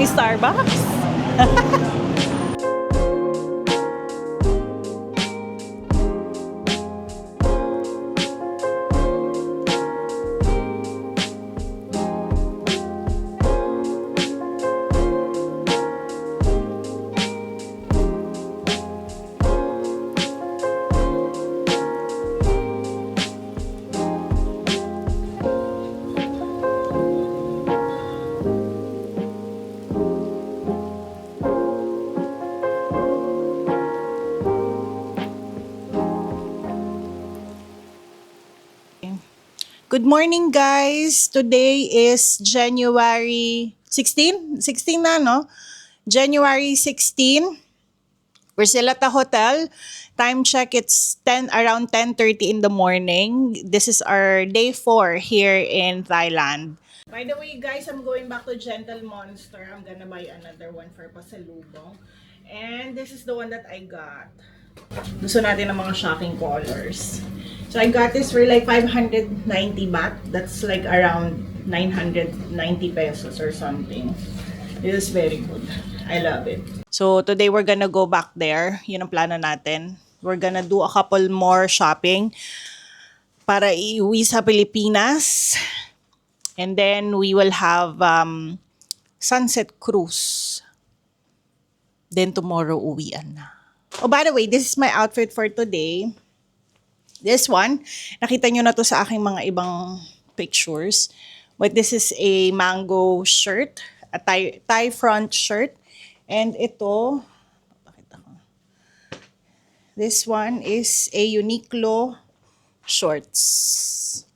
ni Starbucks. Good morning, guys. Today is January 16? 16 na, no? January 16. We're still at the hotel. Time check, it's around 10:30 in the morning. This is our day 4 here in Thailand. By the way, guys, I'm going back to Gentle Monster. I'm gonna buy another one for pasalubong. And this is the one that I got. Gusto natin ng mga shocking colors. So I got this for like 590 baht. That's like around 990 pesos or something. It is very good. I love it. So today we're gonna go back there. Yun ang plano natin. We're gonna do a couple more shopping para iuwi sa Pilipinas. And then we will have sunset cruise. Then tomorrow uwian na. Oh, by the way, this is my outfit for today. This one, nakita nyo na to sa aking mga ibang pictures. But this is a mango shirt, a tie front shirt. And ito, pakita ko. This one is a Uniqlo shorts.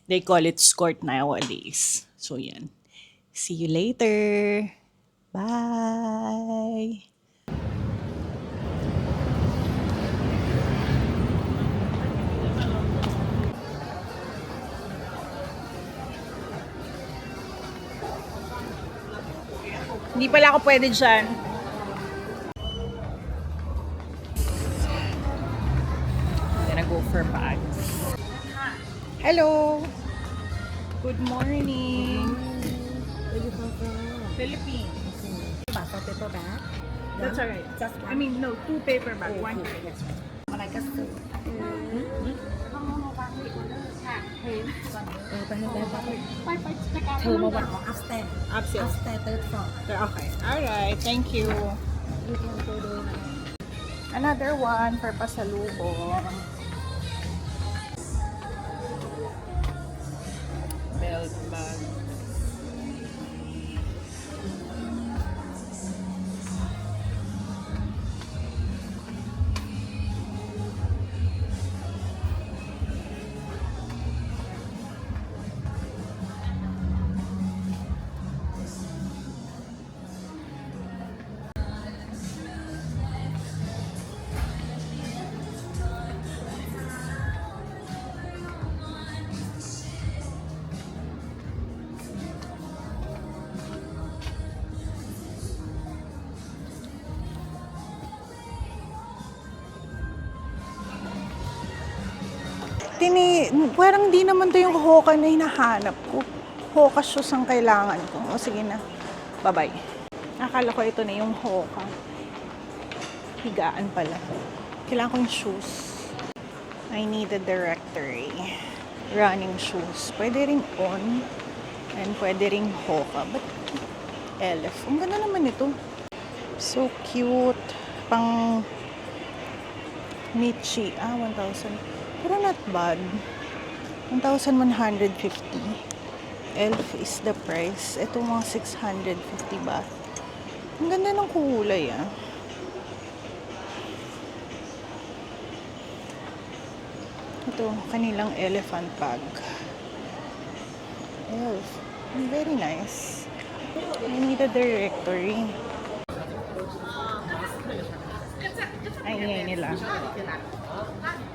They call it skirt nowadays. So yan. See you later. Bye. Hindi pala ako pwede dyan. I'm gonna go for bags. Hello! Good morning! Where you come from? Philippines. About for paper bag? That's alright. Just one. I mean, no, 2 paper bag, 1 Okay. yes. อะไรก็ซื้อไปให้ได้บ้างเธอมาวันของ upstairs Upstairs. upstairs third floor Okay. Alright, thank you. you can go there Another one for pasalubong. Belt bag. Parang di naman to yung hoka na hinahanap ko. Hoka shoes ang kailangan ko. O sige na. Bye-bye. Akala ko ito na yung hoka. Higaan pala. Kailangan ko yung shoes. I need a directory. Running shoes. Pwede ring on. And pwede ring hoka. But elf. Ang ganda naman ito. So cute. Pang Michi. 1,000. Pero not bad. 1,150. Elf is the price. Ito mga 650 baht. Ang ganda ng kulay ah. Ito, kanilang elephant bag. Elf. Very nice. I need a directory. Ay, ingay nila.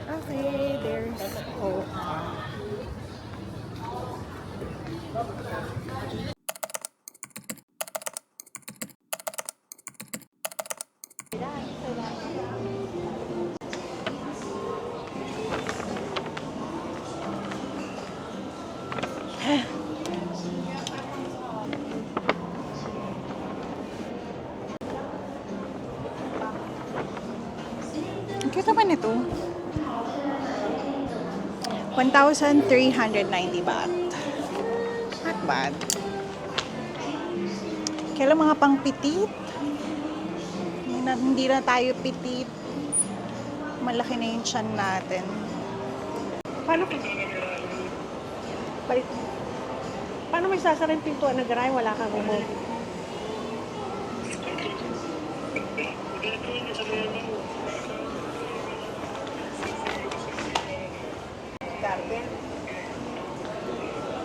Okay, there's Hoka. Cute naman ito. 1,390 baht. Not bad. Kailan mga pang pitit? Hindi na tayo pitit. Malaki na yung tiyan natin. Paano Balik. Paano may sasara yung pintuan ng garay? Wala kang remote. Garden.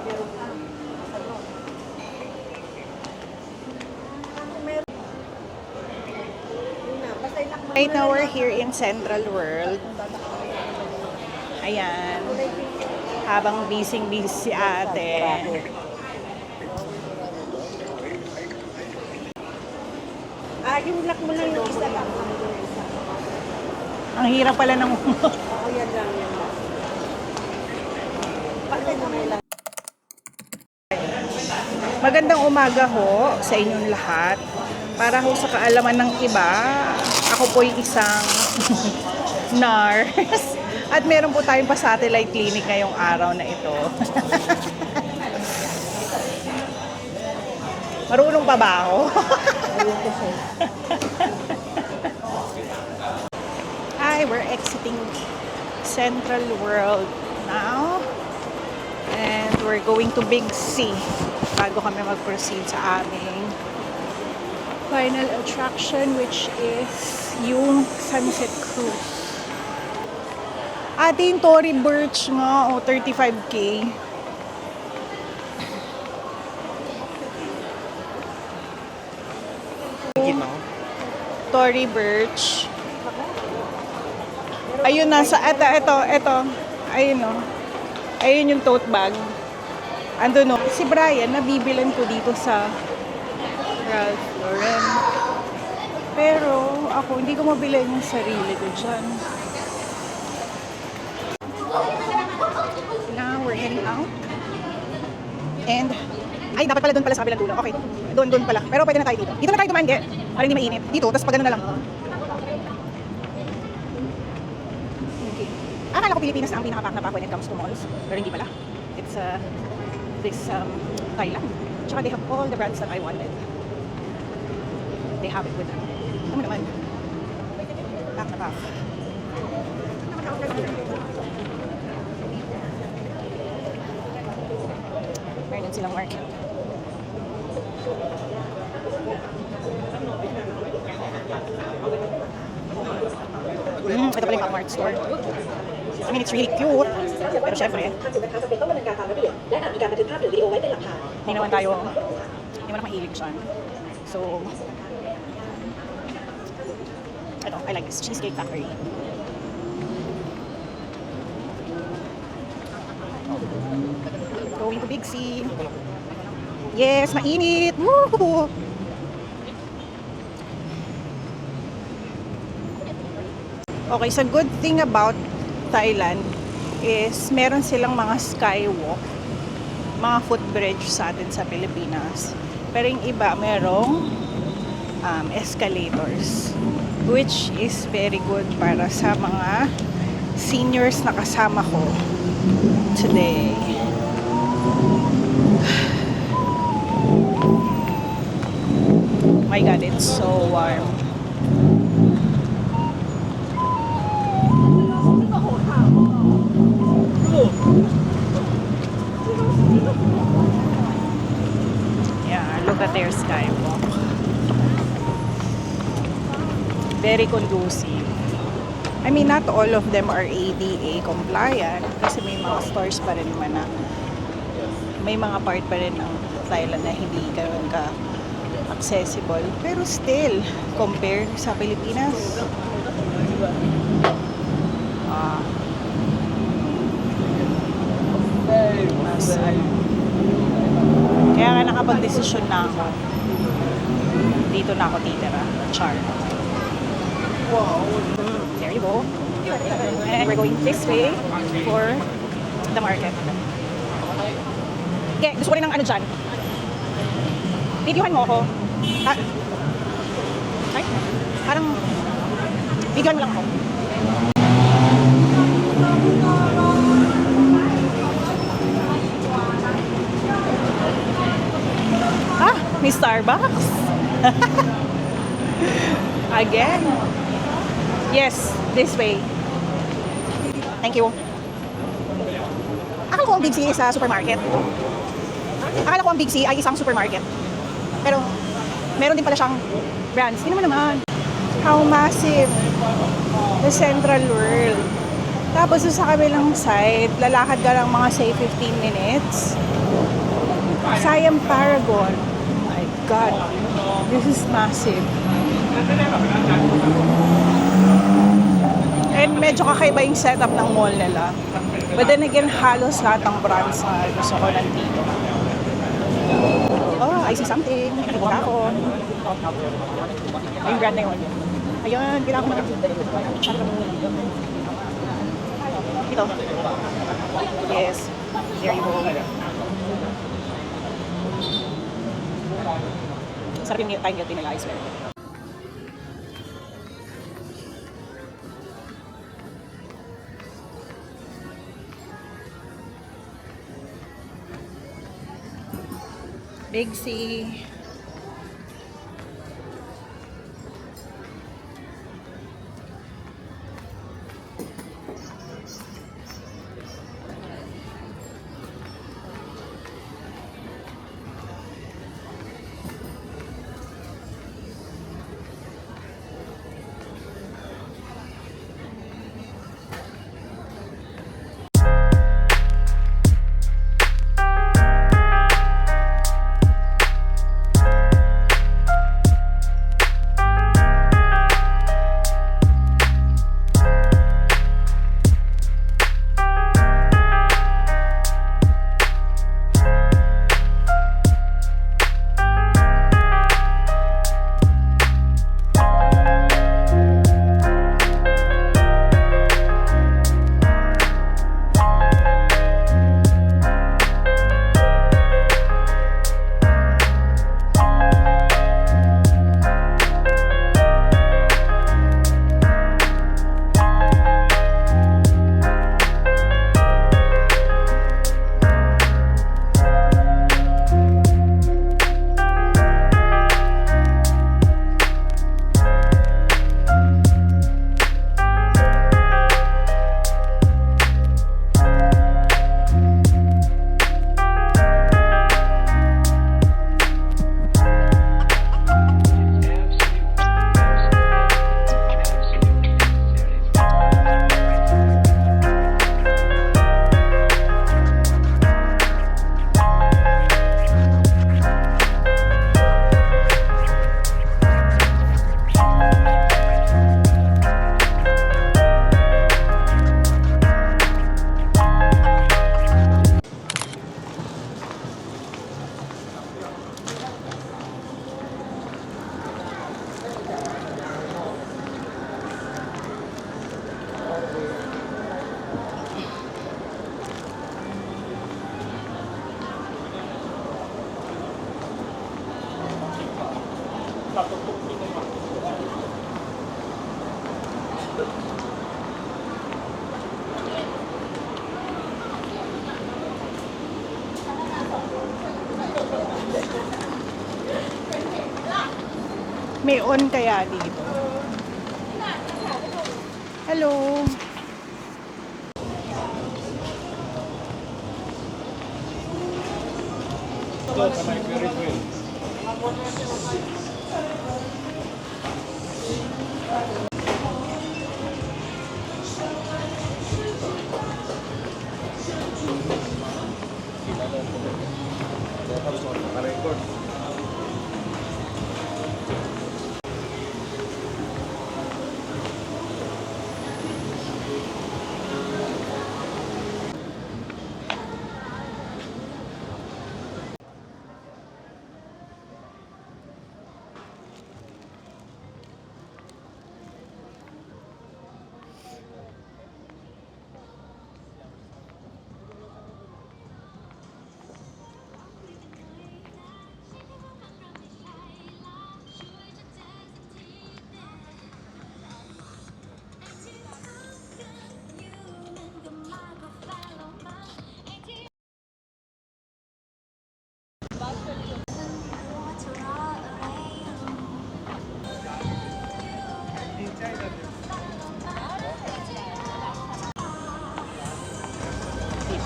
Meron ka. Ano? Meron. Yun na. Basta ilak mo Right now, we're here in Central World. Ayan. Habang busy-busy si ate. yung lock mo lang yung isa lang. Ang hirap pala ng Oo, yan lang. Yan lang. Patay mo lang. Magandang umaga ho sa inyong lahat. Para ho sa kaalaman ng iba, ako po'y isang nurse. At meron po tayong pa-satellite clinic ngayong araw na ito. Marunong pa ba ako? Hi, we're exiting Central World now. And we're going to Big C bago kami mag-proceed sa aming final attraction, which is yung Sunset Cruise. Ate, yung Tory Burch nga, 35K. Tory Burch. Ayun, nasa, eto. Ayun, no. Ayun yung tote bag. Ando, no. Si Brian, nabibilan ko dito sa Ralph Lauren. Pero, ako, hindi ko mabilan yung sarili ko dyan. Now, we're heading out. And, ay, dapat pala doon pala sa kabilang dulo. Okay, doon pala. Pero pwede na tayo dito. Dito na tayo dumangge. Para hindi mainit. Dito, tapos pag gano'n na lang. Okay. Akala ko Pilipinas na ang pinaka-pack na pack when it comes to malls. Pero hindi pala. It's Thailand. Tsaka they have all the brands that I wanted. They have it with them. Ano naman? Pack na pack. Meron din silang market. Ito pala yung Mart store. I mean, it's really cute. Pero syempre, hindi naman ako mahilig dyan. So, ito, I like this Cheesecake Factory. Going to Big C. Yes, mainit! Woo! Okay, so good thing about Thailand is meron silang mga skywalk, mga footbridge sa atin sa Pilipinas. Pero yung iba, merong escalators, which is very good para sa mga seniors na kasama ko today. My God, it's so warm. Yeah, look at their skywalk. Very conducive. I mean, not all of them are ADA compliant kasi may mga stores pa rin naman na may mga part pa rin ng Thailand na hindi ganoon ka accessible. Pero still, compare sa Pilipinas, mas kaya nga nakapag-desisyon na ako. Dito na ako titira. Char. There you go. And we're going this way for the market. Okay, gusto ko rin ng ano dyan. Videohan mo ako. Ay, parang videohan mo lang ako. Ah, may Starbucks. Again. Yes, this way. Thank you. Akala ko ang Big C is sa supermarket. Akala ko ang Big C ay isang supermarket. Pero, meron din pala siyang brands. Hindi naman. How massive the Central World. Tapos sa kabilang side, lalakad ka lang mga say 15 minutes. Siam Paragon. Oh my God. This is massive. And medyo kakaiba yung setup ng mall nila. But then again, halos lahat ng brands na gusto ko nandito. Oh, I see something. Nakikita ko. Yung brand na yun. Ayun, kailangan ko ito. Yes. There you go. Sarap yung Thai milk tea nila, I swear. Big C. May on kaya dito? Hello.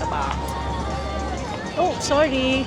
ba ako? Oh, sorry.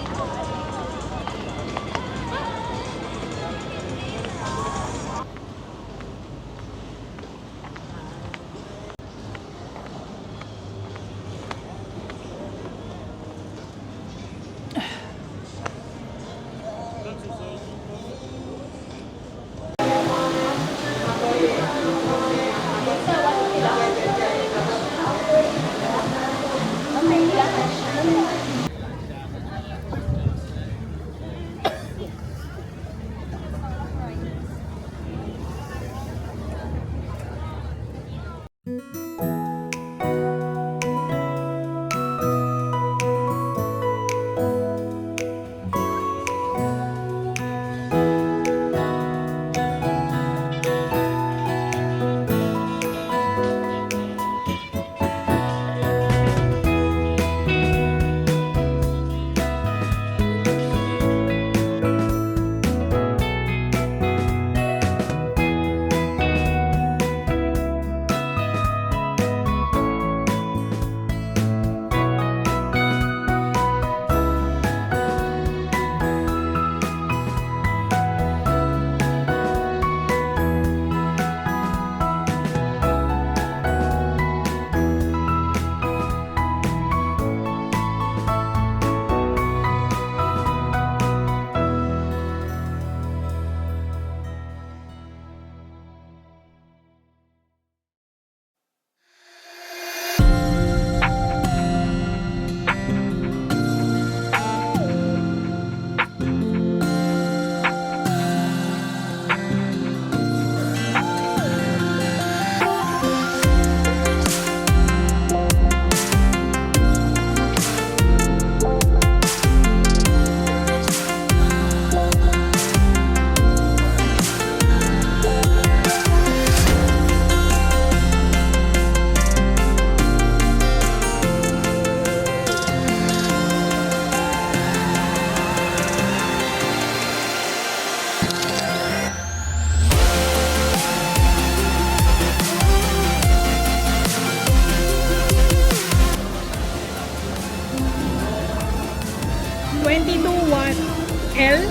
L?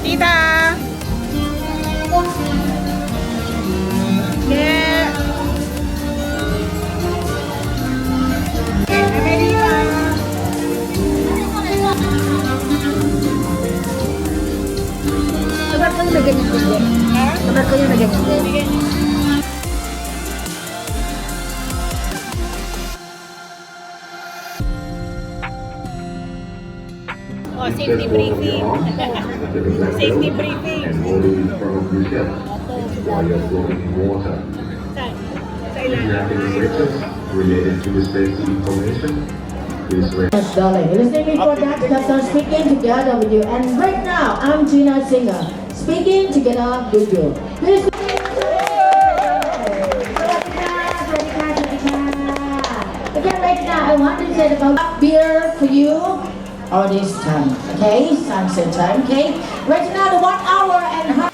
Tita! Yeah! Sabar kayo na ganyan din. Sabar kayo na ganyan din. Oh, safety briefing. Safety briefing. And always from the ship while you're floating in water. Saan? Sa If you ilalim. have any questions related to the safety information, please raise. Yes, darling. Listening before that, because I'm speaking together with you. And right now, I'm Gina Singer, speaking together with you. Please. Again, right now, I want to say about beer for you all this time, okay? Sunset time, okay? Right now, the 1 hour and half.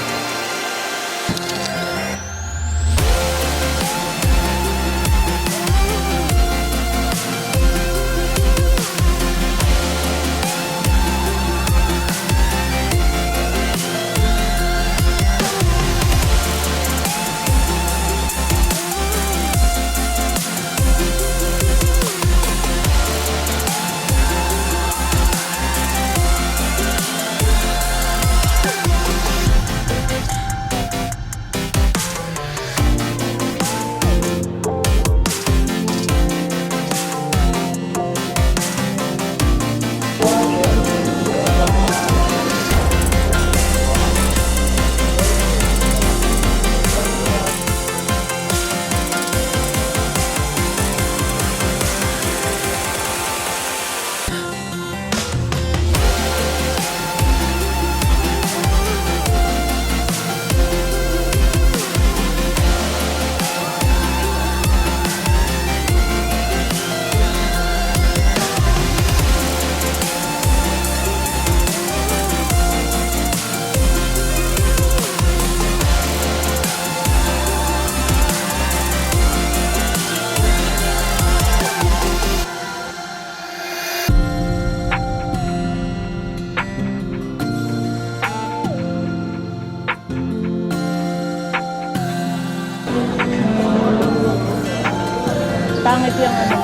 Pangit yung ano.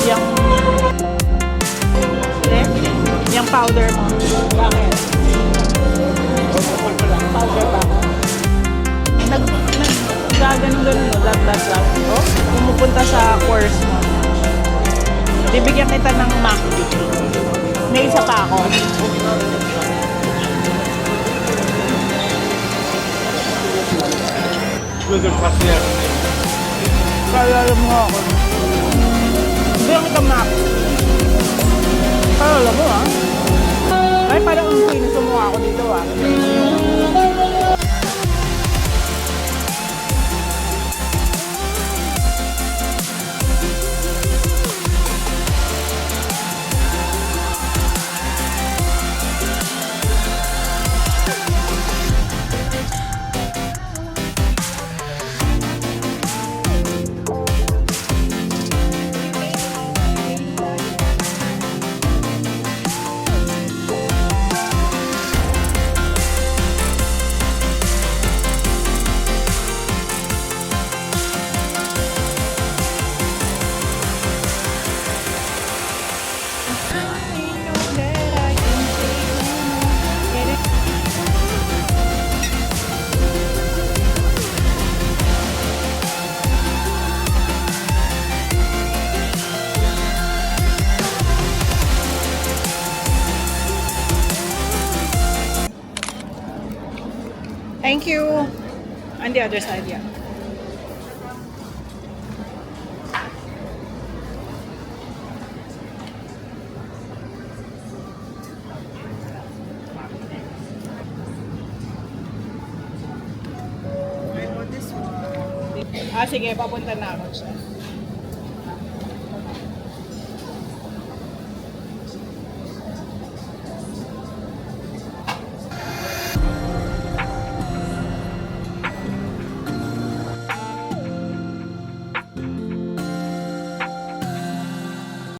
Yung... Eh? Yung powder mo. Bakit? Powder ba? Gaganon-ganon mo. That. Oh, pumupunta sa course mo. Bibigyan kita ng MACD. May isa pa ako. Kaya alam mo ako. Bigyan kita MAC. Kaya alam mo ah. Ay, parang ang sinusumuha ako dito ah. Thank you. On the other side, yeah. Ah, sige, papunta na ako siya.